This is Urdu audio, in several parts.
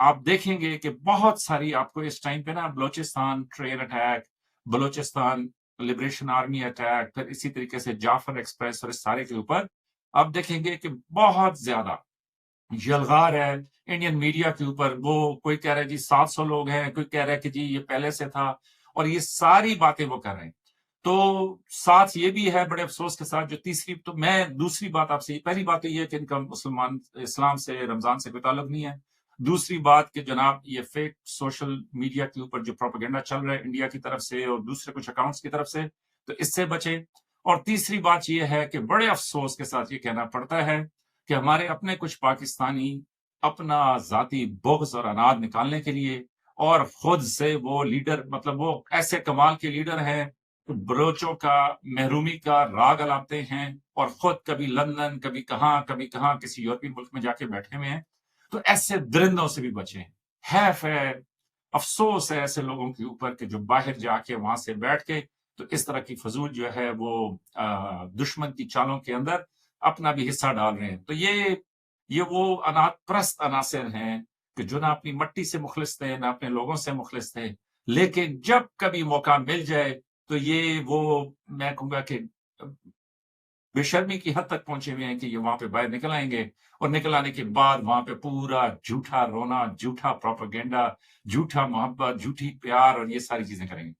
آپ دیکھیں گے کہ بہت ساری آپ کو اس ٹائم پہ نا Balochistan train attack, Balochistan liberation army attack, پھر اسی طریقے سے جعفر ایکسپریس اور اس سارے کے اوپر آپ دیکھیں گے کہ بہت زیادہ یلغار ہے انڈین میڈیا کے اوپر. وہ کوئی کہہ رہا ہے جی 700 لوگ ہیں، کوئی کہہ رہا ہے کہ جی یہ پہلے سے تھا، اور یہ ساری باتیں وہ کر رہے ہیں. تو ساتھ یہ بھی ہے بڑے افسوس کے ساتھ جو تیسری، تو میں دوسری بات آپ سے، پہلی بات تو یہ ہے کہ ان کا مسلمان اسلام سے رمضان سے کوئی تعلق نہیں ہے. دوسری بات کہ جناب یہ فیک سوشل میڈیا کے اوپر جو پروپیگنڈا چل رہا ہے انڈیا کی طرف سے اور دوسرے کچھ اکاؤنٹس کی طرف سے، تو اس سے بچیں. اور تیسری بات یہ ہے کہ بڑے افسوس کے ساتھ یہ کہنا پڑتا ہے کہ ہمارے اپنے کچھ پاکستانی اپنا ذاتی بغض اور اناد نکالنے کے لیے اور خود سے وہ لیڈر، مطلب وہ ایسے کمال کے لیڈر ہیں، بلوچوں کا محرومی کا راگ الاپتے ہیں، اور خود کبھی لندن، کبھی کہاں کسی یورپین ملک میں جا کے بیٹھے ہوئے ہیں. تو ایسے درندوں سے بھی بچیں. حیف ہے، افسوس ہے ایسے لوگوں کے اوپر کہ جو باہر جا کے وہاں سے بیٹھ کے تو اس طرح کی فضول جو ہے وہ دشمن کی چالوں کے اندر اپنا بھی حصہ ڈال رہے ہیں. تو یہ وہ انات پرست عناصر ہیں کہ جو نہ اپنی مٹی سے مخلص تھے، نہ اپنے لوگوں سے مخلص تھے، لیکن جب کبھی موقع مل جائے تو یہ وہ، میں کہوں گا کہ بے شرمی کی حد تک پہنچے ہوئے ہیں کہ یہ وہاں پہ باہر نکل آئیں گے، اور نکل آنے کے بعد وہاں پہ پورا جھوٹا رونا، جھوٹا پروپیگنڈا، جھوٹا محبت، جھوٹی پیار، اور یہ ساری چیزیں کریں گے.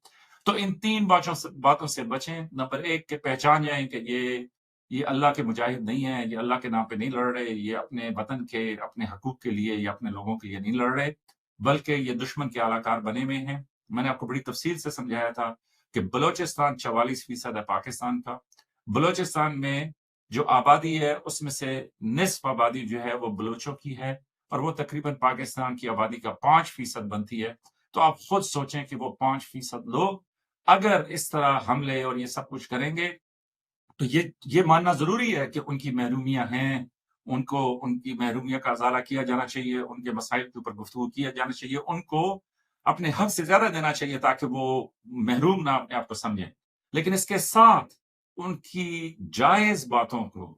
تو ان تین باتوں سے بچیں. نمبر ایک کہ پہچان جائیں کہ یہ اللہ کے مجاہد نہیں ہیں، یہ اللہ کے نام پہ نہیں لڑ رہے، یہ اپنے وطن کے، اپنے حقوق کے لیے یا اپنے لوگوں کے لیے نہیں لڑ رہے، بلکہ یہ دشمن کے اعلی کار بنے ہوئے ہیں. میں نے آپ کو بڑی تفصیل سے سمجھایا تھا کہ بلوچستان 44% ہے پاکستان کا. بلوچستان میں جو آبادی ہے اس میں سے نصف آبادی جو ہے وہ بلوچوں کی ہے، اور وہ تقریباً پاکستان کی آبادی کا 5% بنتی ہے. تو آپ خود سوچیں کہ وہ 5% لوگ اگر اس طرح حملے اور یہ سب کچھ کریں گے تو یہ ماننا ضروری ہے کہ ان کی محرومیاں ہیں، ان کی محرومیوں کا ازالہ کیا جانا چاہیے، ان کے مسائل کے اوپر گفتگو کیا جانا چاہیے، ان کو اپنے حق سے زیادہ دینا چاہیے تاکہ وہ محروم نہ اپنے آپ کو سمجھیں. لیکن اس کے ساتھ ان کی جائز باتوں کو،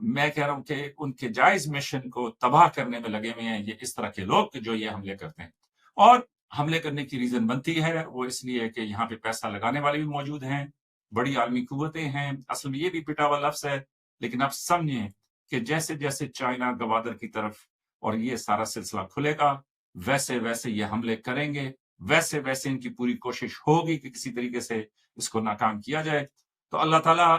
میں کہہ رہا ہوں کہ ان کے جائز مشن کو تباہ کرنے میں لگے ہوئے ہیں یہ اس طرح کے لوگ جو یہ حملے کرتے ہیں. اور حملے کرنے کی ریزن بنتی ہے وہ اس لیے کہ یہاں پہ پیسہ لگانے والے بھی موجود ہیں، بڑی عالمی قوتیں ہیں. اصل میں یہ بھی پٹا ہوا لفظ ہے، لیکن آپ سمجھیں کہ جیسے جیسے چائنا گوادر کی طرف اور یہ سارا سلسلہ کھلے گا، ویسے ویسے یہ حملے کریں گے، ویسے ویسے ان کی پوری کوشش ہوگی کہ کسی طریقے سے اس کو ناکام کیا جائے. تو اللہ تعالیٰ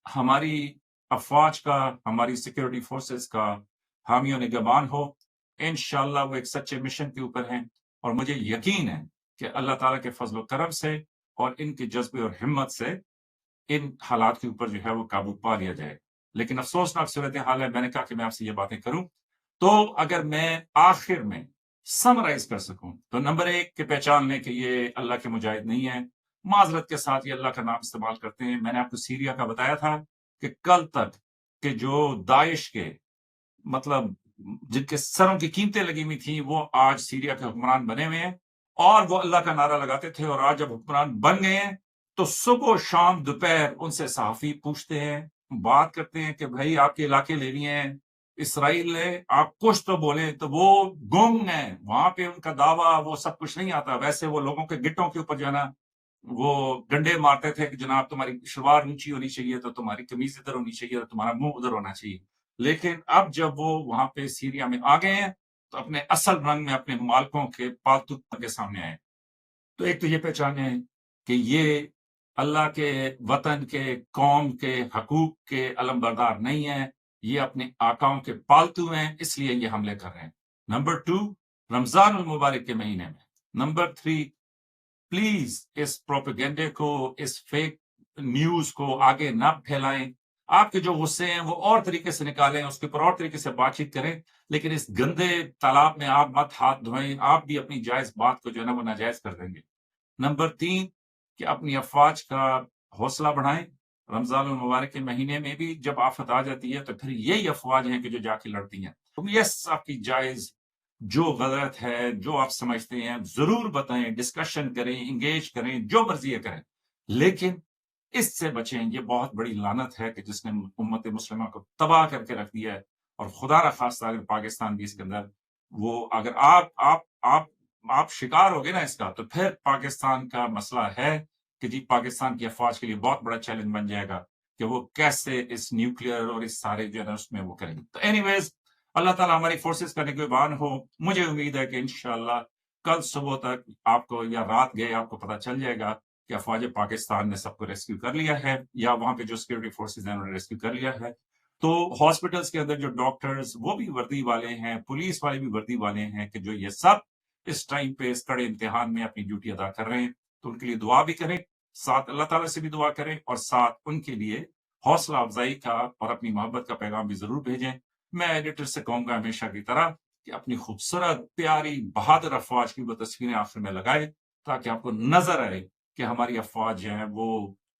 ہماری افواج کا، ہماری سیکیورٹی فورسز کا حامی و نگہبان ہو. انشاءاللہ وہ ایک سچے مشن کے اوپر ہیں، اور مجھے یقین ہے کہ اللہ تعالیٰ کے فضل و کرم سے اور ان کے جذبے اور ہمت سے ان حالات کے اوپر جو ہے وہ قابو پا لیا جائے. لیکن افسوسناک صورتحال ہے، میں نے کہا کہ میں آپ سے یہ باتیں کروں. تو اگر میں آخر میں سمرائز کر سکوں تو نمبر ایک کہ پہچان لیں کہ یہ اللہ کے مجاہد نہیں ہیں، معذرت کے ساتھ یہ اللہ کا نام استعمال کرتے ہیں. میں نے آپ کو سیریا کا بتایا تھا کہ کل تک کہ جو داعش کے، مطلب جن کے سروں کی قیمتیں لگی ہوئی تھیں، وہ آج سیریا کے حکمران بنے ہوئے ہیں، اور وہ اللہ کا نعرہ لگاتے تھے، اور آج جب حکمران بن گئے ہیں تو صبح شام دوپہر ان سے صحافی پوچھتے ہیں، بات کرتے ہیں کہ بھائی آپ کے علاقے لے لیے ہیں اسرائیل نے، آپ کچھ تو بولیں. تو وہ گنگ ہیں وہاں پہ، ان کا دعویٰ وہ سب کچھ نہیں آتا. ویسے وہ لوگوں کے گٹوں کے اوپر جو ہے نا وہ ڈنڈے مارتے تھے کہ جناب تمہاری شلوار اونچی ہونی چاہیے، تو تمہاری قمیض ادھر ہونی چاہیے، تو تمہارا منہ ادھر ہونا چاہیے. لیکن اب جب وہ وہاں پہ سیریا میں آ گئے ہیں تو اپنے اصل رنگ میں اپنے مالکوں کے پالتو کے سامنے آئے. تو ایک تو یہ پہچانے کہ یہ اللہ کے وطن کے، قوم کے حقوق کے علم بردار نہیں ہیں، یہ اپنے آقاؤں کے پالتو ہیں، اس لیے یہ حملے کر رہے ہیں. نمبر 2، رمضان المبارک کے مہینے میں. نمبر 3، پلیز اس پروپیگنڈے کو، اس فیک نیوز کو آگے نہ پھیلائیں. آپ کے جو غصے ہیں وہ اور طریقے سے نکالیں، اس کے اوپر اور طریقے سے بات چیت کریں، لیکن اس گندے تالاب میں آپ مت ہاتھ دھوئیں. آپ بھی اپنی جائز بات کو جو ہے نا وہ ناجائز کر دیں گے. نمبر 3 کہ اپنی افواج کا حوصلہ بڑھائیں. رمضان المبارک کے مہینے میں بھی جب آفت آ جاتی ہے تو پھر یہی افواج ہیں کہ جو جا کے لڑتی ہیں. یس، آپ کی جائز جو غلط ہے، جو آپ سمجھتے ہیں ضرور بتائیں، ڈسکشن کریں، انگیج کریں، جو مرضی کریں، لیکن اس سے بچیں. یہ بہت بڑی لعنت ہے کہ جس نے امت مسلمہ کو تباہ کر کے رکھ دیا ہے، اور خدا را خواستہ اگر پاکستان بھی اس کے اندر وہ اگر آپ شکار ہو گے نا اس کا، تو پھر پاکستان کا مسئلہ ہے کہ جی پاکستان کی افواج کے لیے بہت بڑا چیلنج بن جائے گا کہ وہ کیسے اس نیوکلیئر اور اس سارے جو ہے نا اس میں وہ کریں گے۔ تو اینی ویز اللہ تعالیٰ ہماری فورسز کا نگہبان ہو۔ مجھے امید ہے کہ انشاءاللہ کل صبح تک آپ کو یا رات گئے آپ کو پتہ چل جائے گا کہ افواج پاکستان نے سب کو ریسکیو کر لیا ہے، یا وہاں پہ جو سیکورٹی فورسز ہیں انہوں نے ریسکیو کر لیا ہے۔ تو ہاسپٹلس کے اندر جو ڈاکٹرز وہ بھی وردی والے ہیں، پولیس والے بھی وردی والے ہیں کہ جو یہ سب اس ٹائم پہ اس کڑے امتحان میں اپنی ڈیوٹی ادا کر رہے ہیں، تو ان کے لیے دعا بھی کریں، ساتھ اللہ تعالیٰ سے بھی دعا کریں، اور ساتھ ان کے لیے حوصلہ افزائی کا اور اپنی محبت کا پیغام بھی ضرور بھیجیں۔ میں ایڈیٹر سے کہوں گا ہمیشہ کی طرح کہ اپنی خوبصورت پیاری بہادر افواج کی وہ تصویریں آخر میں لگائے، تاکہ آپ کو نظر آئے کہ ہماری افواج جو ہیں وہ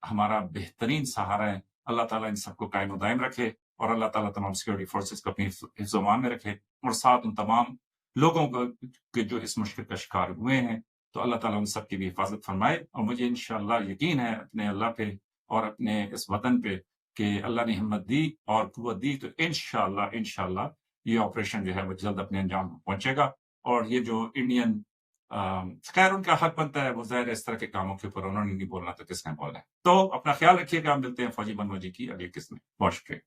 ہمارا بہترین سہارا ہے۔ اللہ تعالیٰ ان سب کو قائم و دائم رکھے، اور اللہ تعالیٰ تمام سیکورٹی فورسز کو اپنی حفظ و امان میں رکھے، اور ساتھ ان تمام لوگوں کو کہ جو اس مشکل کا شکار ہوئے ہیں، تو اللہ تعالیٰ ان سب کی بھی حفاظت فرمائے۔ اور مجھے انشاءاللہ یقین ہے اپنے اللہ پہ اور اپنے اس وطن پہ کہ اللہ نے ہمت دی اور قوت دی، تو انشاءاللہ یہ آپریشن جو ہے وہ جلد اپنے انجام کو پہنچے گا۔ اور یہ جو انڈین خیر ان کا حق بنتا ہے، وہ ظاہر ہے اس طرح کے کاموں کے اوپر انہوں نے نہیں بولنا تو کس نے بولنا ہے۔ تو اپنا خیال رکھیے گا، ملتے ہیں فوجی بنو جی کی اگلی قسط میں۔ بہت شکریہ۔